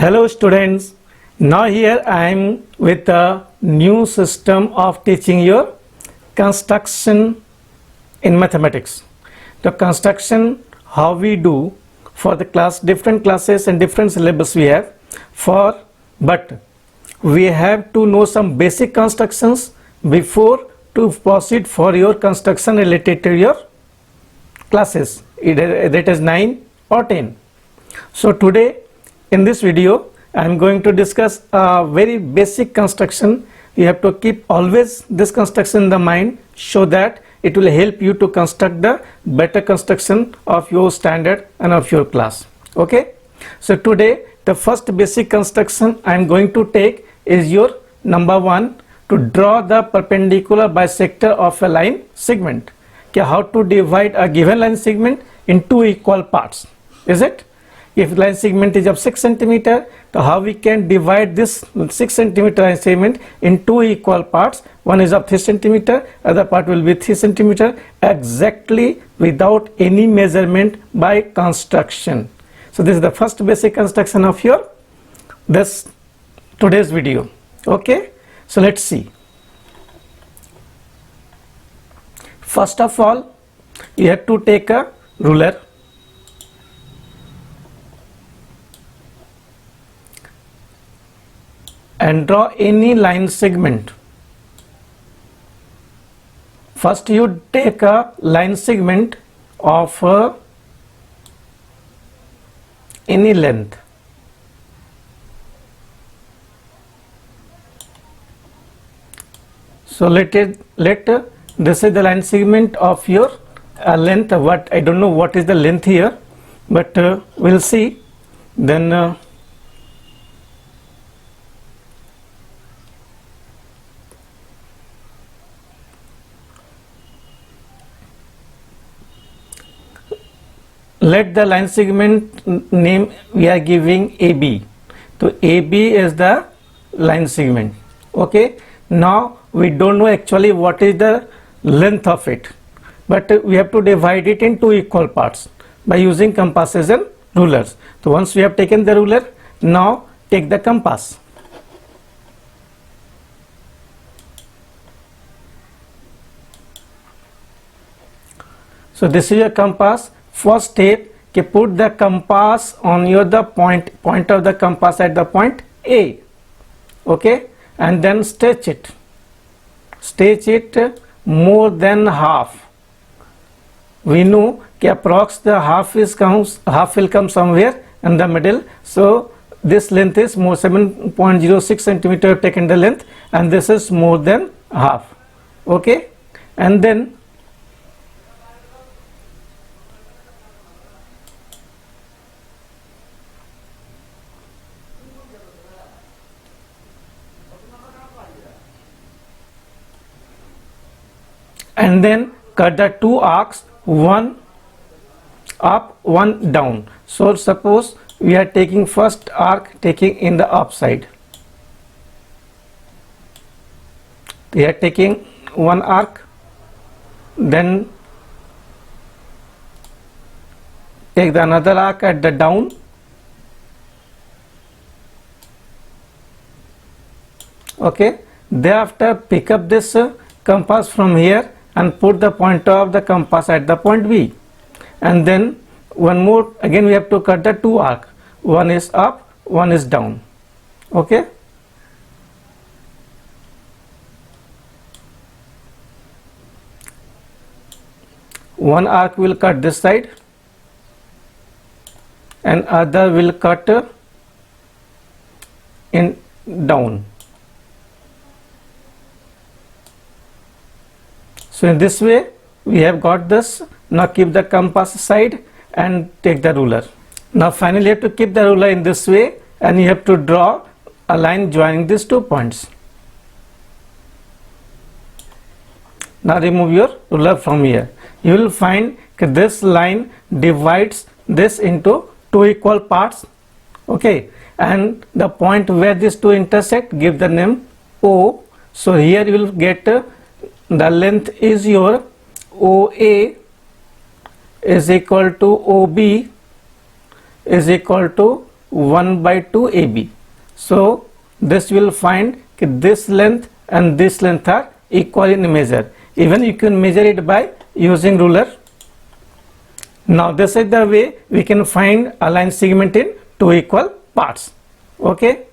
Hello students, now here I am with a new system of teaching your construction in mathematics. The construction how we do for the class, different classes and different syllabus we have but we have to know some basic constructions before to proceed for your construction related to your classes, either that is 9 or 10. So today in this video I am going to discuss a very basic construction. You have to keep always this construction in the mind so that it will help you to construct the better construction of your standard and of your class. Okay, so today the first basic construction I am going to take is your number 1, to draw the perpendicular bisector of a line segment. How to divide a given line segment in two equal parts, is it? If line segment is of 6 centimeter, so how we can divide this 6 centimeter line segment in two equal parts? One is of 3 centimeter, other part will be 3 centimeter, exactly without any measurement by construction. So this is the first basic construction of your today's video. Okay, so let's see. First of all, you have to take a ruler and draw any line segment. First you take a line segment of any length. So let this is the line segment of your length. What I don't know what is the length here, but we'll see. Then let the line segment name we are giving AB. So AB is the line segment. Okay, now we don't know actually what is the length of it, but we have to divide it in two equal parts by using compasses and rulers. So once we have taken the ruler, now take the compass. So this is your compass. First step, put the compass on the point of the compass at the point A. Okay, and then stretch it more than half. We know approx the half will come somewhere in the middle. So this length is more 7.06 centimeter have taken the length, and this is more than half. Okay, and then cut the two arcs, one up, one down. So suppose we are taking first arc taking in the up side. We are taking one arc, then take the another arc at the down, okay. Thereafter pick up this compass from here and put the pointer of the compass at the point B, and then one more again we have to cut the two arc, one is up, one is down. Okay, one arc will cut this side and other will cut in down. So in this way we have got this. Now keep the compass aside and take the ruler. Now finally you have to keep the ruler in this way, and you have to draw a line joining these 2 points. Now remove your ruler from here. You will find that this line divides this into two equal parts. Okay, and the point where these two intersect, give the name O. So here you will get the length is your OA is equal to OB is equal to 1 by 2 AB. So this will find this length and this length are equal in measure. Even you can measure it by using ruler. Now this is the way we can find a line segment in two equal parts. Okay.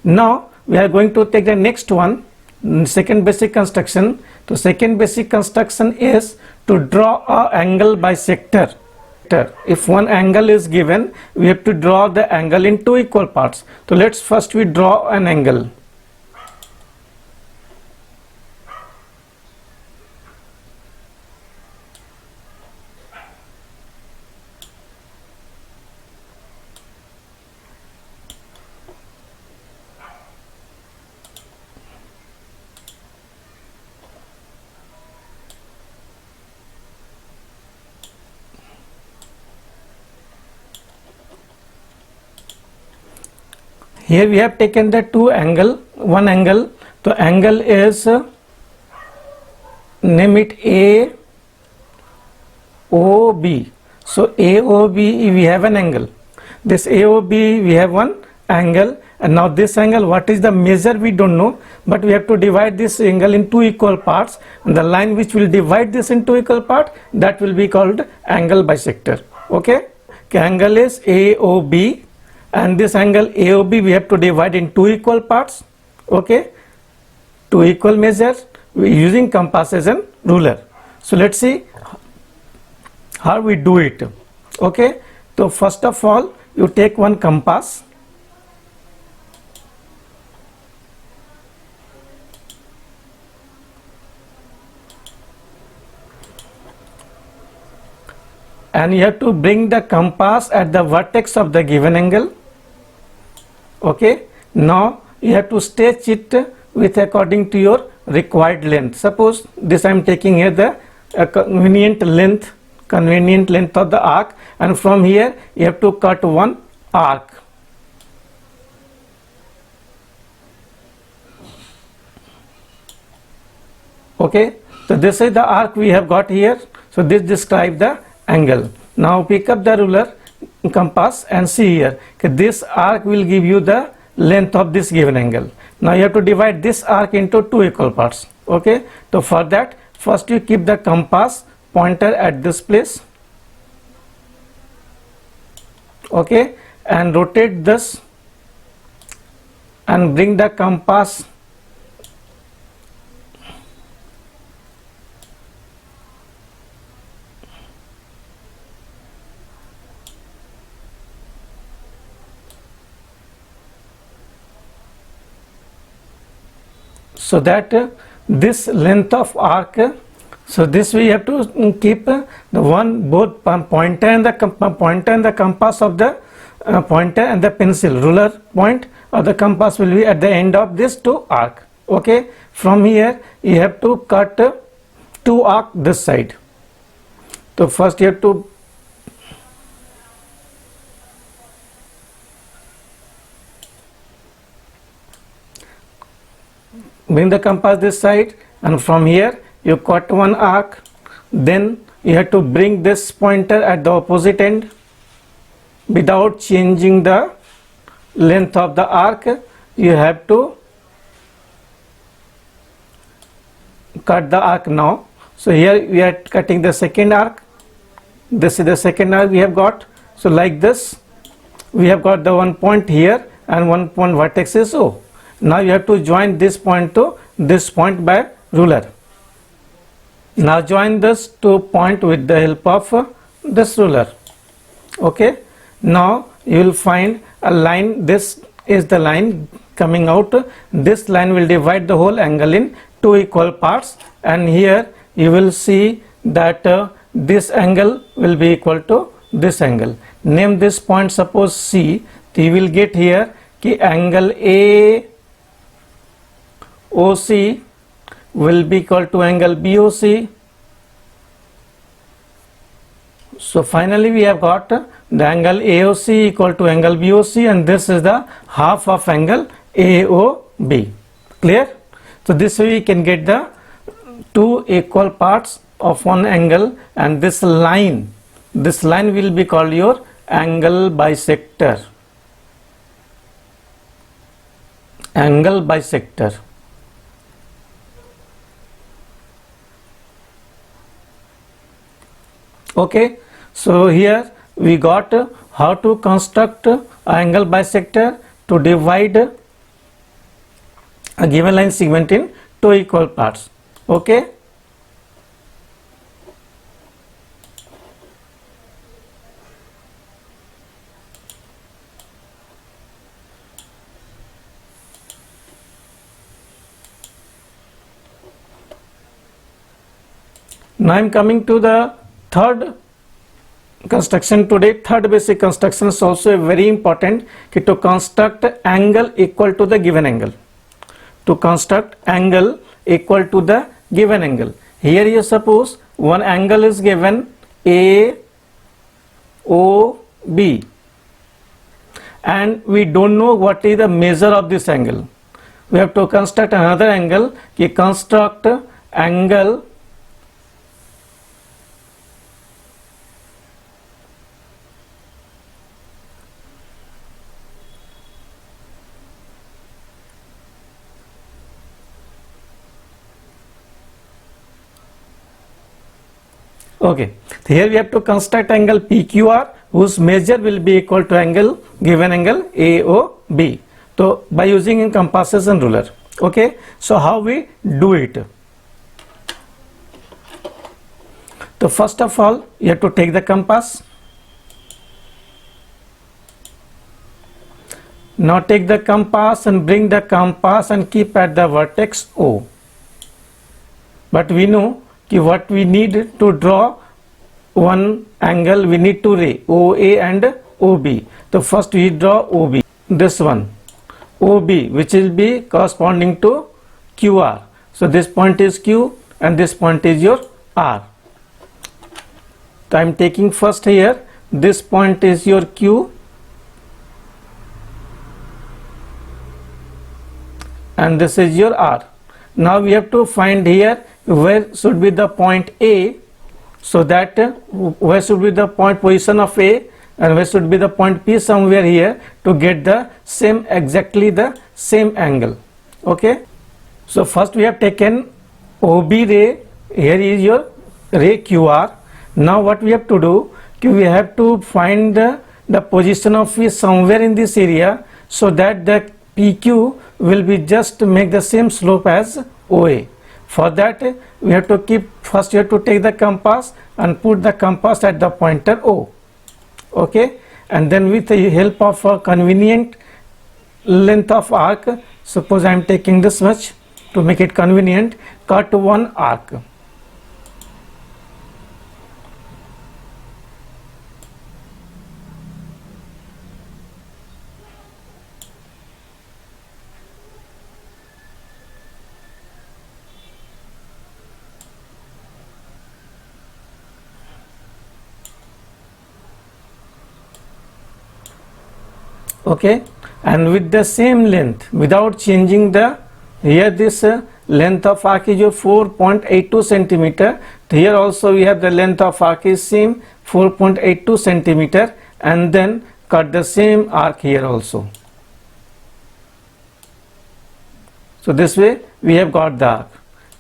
Now we are going to take the next one, second basic construction. The second basic construction is to draw a angle bisector. If one angle is given, we have to draw the angle in two equal parts. So let's first we draw an angle. Here we have taken the one angle. The angle is, name it AOB. So AOB, we have an angle. This AOB, we have one angle. And now this angle, what is the measure, we don't know. But we have to divide this angle in two equal parts. And the line which will divide this into equal part, that will be called angle bisector. Okay. The angle is AOB. And this angle AOB we have to divide in two equal parts. Okay, two equal measures using compasses and ruler. So let's see how we do it. Okay, so first of all you take one compass. And you have to bring the compass at the vertex of the given angle. Okay, now you have to stretch it with according to your required length. Suppose this I am taking here the convenient length of the arc, and from here you have to cut one arc. Okay, so this is the arc we have got here. So this describes the angle. Now pick up the ruler, compass, and see here. Okay, this arc will give you the length of this given angle. Now you have to divide this arc into two equal parts. Okay, so for that first you keep the compass pointer at this place. Okay, and rotate this and bring the compass so that this length of arc, so this we have to keep the one both pointer and the compass of the pointer and the pencil ruler point or the compass will be at the end of this two arc. Okay, from here you have to cut two arc this side. So first you have to bring the compass this side, and from here you cut one arc. Then you have to bring this pointer at the opposite end without changing the length of the arc. You have to cut the arc now. So here we are cutting the second arc. This is the second arc we have got. So like this we have got the one point here and one point vertex is O. Now you have to join this point to this point by ruler. Now join this two point with the help of this ruler. Okay, now you will find a line. This is the line coming out. This line will divide the whole angle in two equal parts, and here you will see that this angle will be equal to this angle. Name this point, suppose C. So you will get here कि angle AOC will be equal to angle BOC. So finally we have got the angle AOC equal to angle BOC, and this is the half of angle AOB. Clear? So this way we can get the two equal parts of one angle, and this line will be called your angle bisector. angle bisector. Okay, so here we got how to construct angle bisector to divide a given line segment in two equal parts. Okay. Now I am coming to the third construction today. Third basic construction is also very important, to construct angle equal to the given angle. To construct angle equal to the given angle. Here you suppose one angle is given AOB, and we don't know what is the measure of this angle. We have to construct another angle. Construct angle Okay, here we have to construct angle PQR whose measure will be equal to angle given angle AOB. So by using compasses and ruler. Okay, so how we do it? So first of all you have to take the compass. Now take the compass and bring the compass and keep at the vertex O. But we know what we need to draw one angle, we need to ray OA and OB. So first we draw OB, this one OB, which will be corresponding to QR. So this point is Q and this point is your R. So I am taking first here, this point is your Q and this is your R. Now we have to find here where should be the point A, so that where should be the point position of A and where should be the point P, somewhere here, to get the same, exactly the same angle. Okay, so first we have taken OB ray, here is your ray QR. Now what we have to do, we have to find the position of A somewhere in this area, so that the PQ will be just make the same slope as OA. For that we have to keep, first you have to take the compass and put the compass at the pointer O. Okay, and then with the help of a convenient length of arc, suppose I am taking this much to make it convenient, cut one arc. Okay, and with the same length, without changing the, here this length of arc is your 4.82 centimeter. Here also we have the length of arc is same 4.82 centimeter, and then cut the same arc here also. So this way we have got the arc.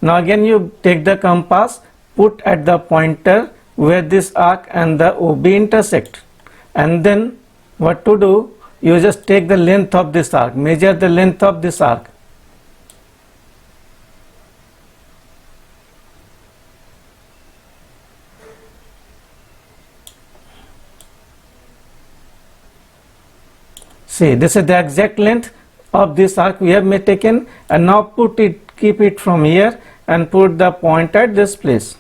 Now again you take the compass, put at the pointer where this arc and the OB intersect, and then what to do, you just take the length of this arc, measure the length of this arc. See, this is the exact length of this arc we have taken, and now put it, keep it from here and put the point at this place.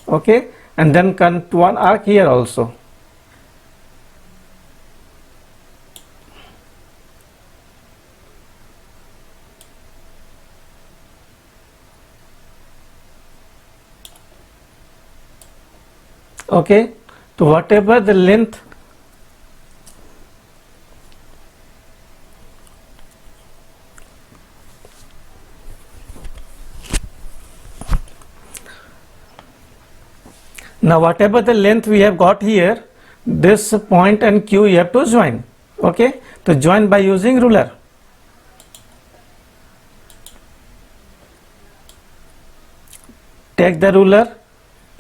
Okay, and then cut one arc here also. Okay, so whatever the length now whatever the length we have got here, this point and Q you have to join. Okay, to join by using ruler. take the ruler,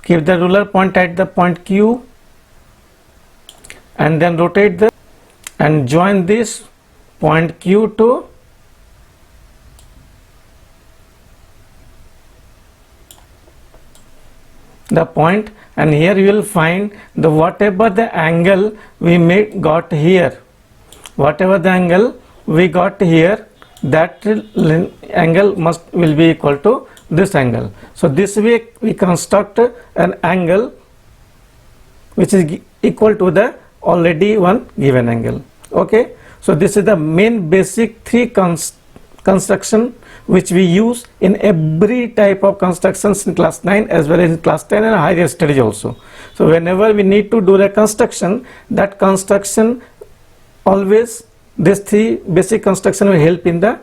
keep the ruler point at the point Q, and then rotate the and join this point Q to the point, and here you will find the whatever the angle we got here, whatever the angle we got here, that angle will be equal to this angle. So this way we construct an angle which is equal to the already one given angle. Okay, so this is the main basic three construction which we use in every type of constructions in class 9 as well as in class 10 and higher studies also. So whenever we need to do the construction, that construction always, these three basic construction will help in the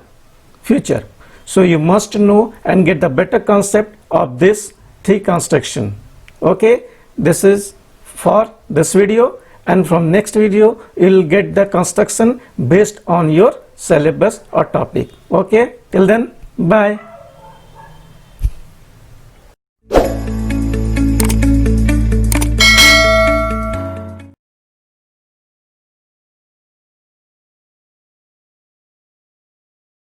future. So you must know and get the better concept of this three construction. Okay, this is for this video, and from next video you will get the construction based on your syllabus or topic. Okay, till then, bye.